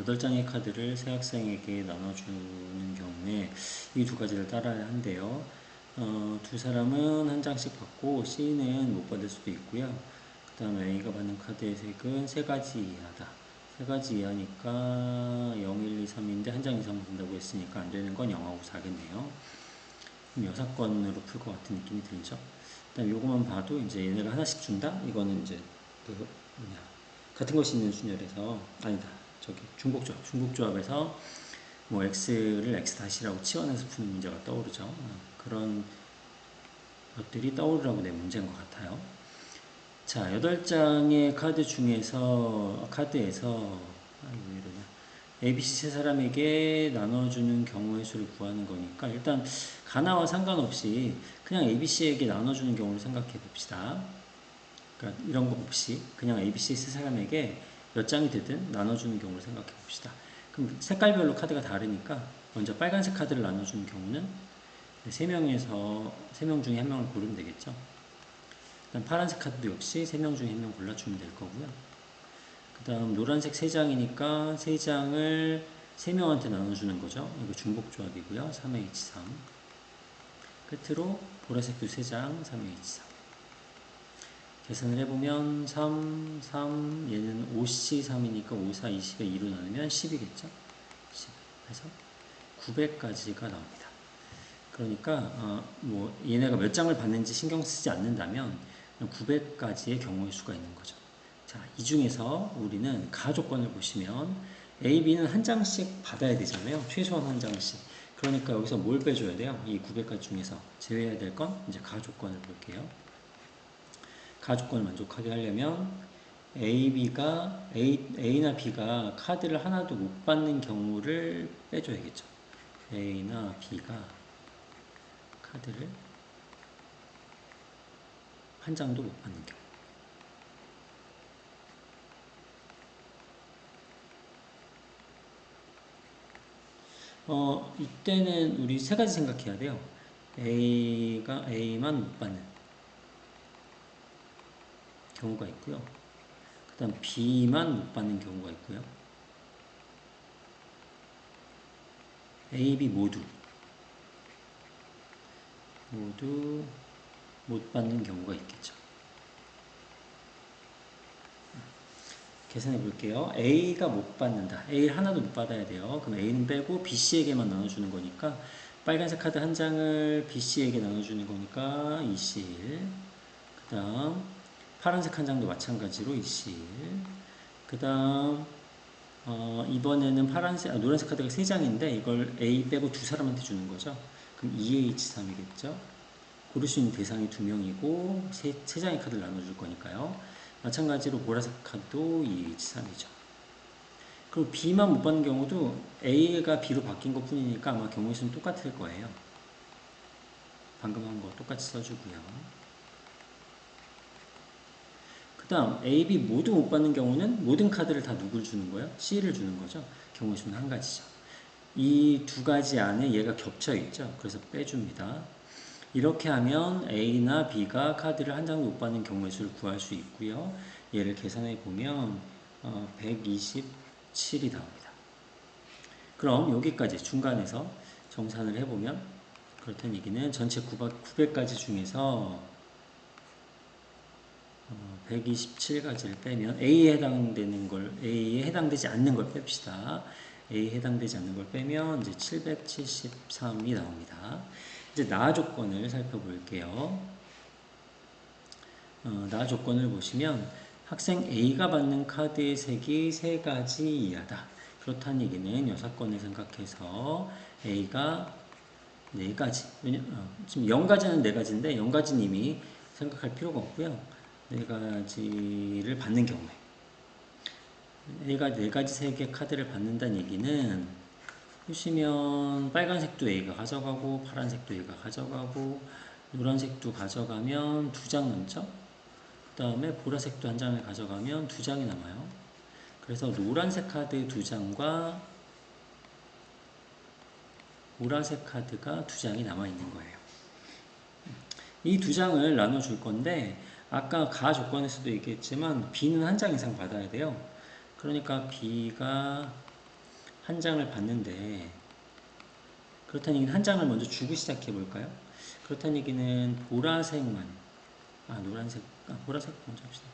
8장의 카드를 세 학생에게 나눠주는 경우에 이 두 가지를 따라야 한대요. 두 사람은 한 장씩 받고 C는 못 받을 수도 있고요. 그 다음에 A가 받는 카드의 색은 세 가지 이하다. 세 가지 이하니까 0, 1, 2, 3인데 한 장 이상 받는다고 했으니까 안 되는 건 0하고 4겠네요. 그럼 6건으로 풀 것 같은 느낌이 들죠. 그다음 요거만 봐도 이제 얘네가 하나씩 준다? 이거는 이제 그 뭐냐 같은 것이 있는 순열에서 아니다. 저기 중복조합에서 뭐 x를 x 다시라고 치환해서 푸는 문제가 떠오르죠. 그런 것들이 떠오르라고 낸 문제인 것 같아요. 자, 8장의 카드에서 왜 이러냐. ABC 세 사람에게 나눠주는 경우의 수를 구하는 거니까 일단 가나와 상관없이 그냥 ABC에게 나눠주는 경우를 생각해 봅시다. 그러니까 이런 거 없이 그냥 ABC 세 사람에게 몇 장이 되든 나눠주는 경우를 생각해 봅시다. 그럼 색깔별로 카드가 다르니까 먼저 빨간색 카드를 나눠주는 경우는 3명 중에 1명을 고르면 되겠죠. 그다음 파란색 카드도 역시 3명 중에 1명 골라주면 될 거고요. 그 다음 노란색 3장이니까 3장을 3명한테 나눠주는 거죠. 이거 중복조합이고요. 3H3 끝으로 보라색도 3장 3H3 계산을 해보면 3, 3 얘는 5C3이니까 5, 4, 20에 2로 나누면 10이겠죠. 10 해서 900까지가 나옵니다. 그러니까 뭐 얘네가 몇 장을 받는지 신경 쓰지 않는다면 900까지의 경우의 수가 있는 거죠. 자, 이 중에서 우리는 가조건을 보시면 A, B는 한 장씩 받아야 되잖아요. 최소한 한 장씩. 그러니까 여기서 뭘 빼줘야 돼요? 이 900가지 중에서 제외해야 될 건 이제 가조건을 볼게요. 가조건을 만족하게 하려면 A나 B가 카드를 하나도 못 받는 경우를 빼줘야겠죠. A나 B가 카드를 한 장도 못 받는 경우. 이때는 우리 세 가지 생각해야 돼요. A만 못 받는 경우가 있고요. 그 다음 B만 못 받는 경우가 있고요. A, B 모두 못 받는 경우가 있겠죠. 계산해 볼게요. A가 못 받는다. A를 하나도 못 받아야 돼요. 그럼 A는 빼고 BC에게만 나눠주는 거니까 빨간색 카드 한 장을 BC에게 나눠주는 거니까 2C1. 그 다음 파란색 한 장도 마찬가지로 2C1. 그 다음 이번에는 노란색 카드가 3장인데 이걸 A 빼고 두 사람한테 주는 거죠. 그럼 2H3이겠죠. 고를 수 있는 대상이 2명이고 세 장의 카드를 나눠줄 거니까요. 마찬가지로 보라색 카드도 2H3이죠. 그리고 B만 못 받는 경우도 A가 B로 바뀐 것 뿐이니까 아마 경우의 수는 똑같을 거예요. 방금 한 거 똑같이 써주고요. 그 다음 A, B 모두 못 받는 경우는 모든 카드를 다 누굴 주는 거예요? C를 주는 거죠. 경우의 수는 한 가지죠. 이 두 가지 안에 얘가 겹쳐 있죠. 그래서 빼줍니다. 이렇게 하면 A나 B가 카드를 한 장도 못 받는 경우의 수를 구할 수 있고요. 얘를 계산해 보면 127이 나옵니다. 그럼 여기까지 중간에서 정산을 해보면 그렇다는 얘기는 전체 900가지 중에서 127가지를 빼면 A에 해당되지 않는 걸 뺍시다. A에 해당되지 않는 걸 빼면 이제 773이 나옵니다. 이제 나 조건을 살펴볼게요. 나 조건을 보시면 학생 A가 받는 카드의 색이 3가지 이하다. 그렇다는 얘기는 6건을 생각해서 A가 4가지. 지금 0가지는 4가지인데 0가지는 이미 생각할 필요가 없고요. 4가지를 받는 경우에 A가 4가지 색의 카드를 받는다는 얘기는 보시면 빨간색도 A가 가져가고 파란색도 A가 가져가고 노란색도 가져가면 2장 남죠? 그 다음에 보라색도 한 장을 가져가면 2장이 남아요. 그래서 노란색 카드 2장과 보라색 카드가 2장이 남아있는 거예요. 이 2장을 나눠줄 건데 아까 가 조건에서도 얘기했지만 B는 한 장 이상 받아야 돼요. 그러니까 B가 한 장을 받는데, 그렇다는 얘기는 한 장을 먼저 주고 시작해 볼까요? 그렇다는 얘기는 보라색만, 노란색, 보라색 먼저 합시다.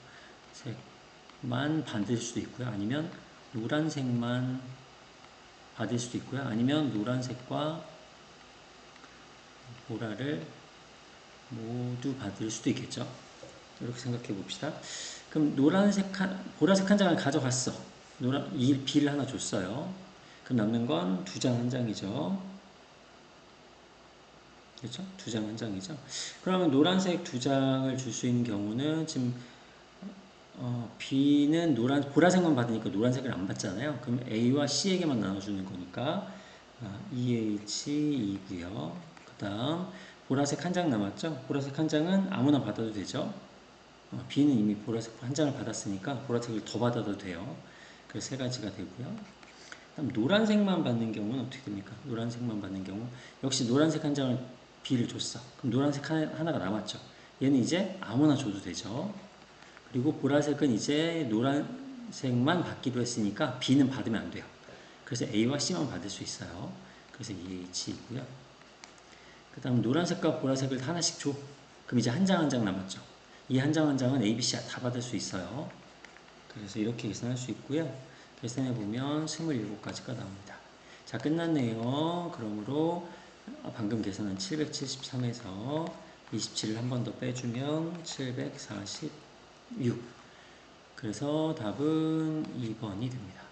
색만 받을 수도 있고요. 아니면 노란색만 받을 수도 있고요. 아니면 노란색과 보라를 모두 받을 수도 있겠죠. 이렇게 생각해 봅시다. 그럼 보라색 한 장을 가져갔어. B를 하나 줬어요. 그럼 남는 건 두 장 한 장이죠. 그렇죠? 두 장 한 장이죠. 그러면 노란색 두 장을 줄 수 있는 경우는 지금 B는 보라색만 받으니까 노란색을 안 받잖아요. 그럼 A와 C에게만 나눠주는 거니까 EH2고요. 그 다음 보라색 한 장 남았죠. 보라색 한 장은 아무나 받아도 되죠. B는 이미 보라색 한 장을 받았으니까 보라색을 더 받아도 돼요. 그래서 세 가지가 되고요. 그럼 노란색만 받는 경우는 어떻게 됩니까? 노란색만 받는 경우 역시 노란색 한 장을 B를 줬어. 그럼 노란색 하나가 남았죠. 얘는 이제 아무나 줘도 되죠. 그리고 보라색은 이제 노란색만 받기로 했으니까 B는 받으면 안 돼요. 그래서 A와 C만 받을 수 있어요. 그래서 EH이고요. 그 다음 노란색과 보라색을 하나씩 줘. 그럼 이제 한 장 한 장 남았죠. 이 한 장 한 장은 A, B, C 다 받을 수 있어요. 그래서 이렇게 계산할 수 있고요. 계산해보면 27가지가 나옵니다. 자, 끝났네요. 그러므로 방금 계산한 773에서 27을 한 번 더 빼주면 746. 그래서 답은 2번이 됩니다.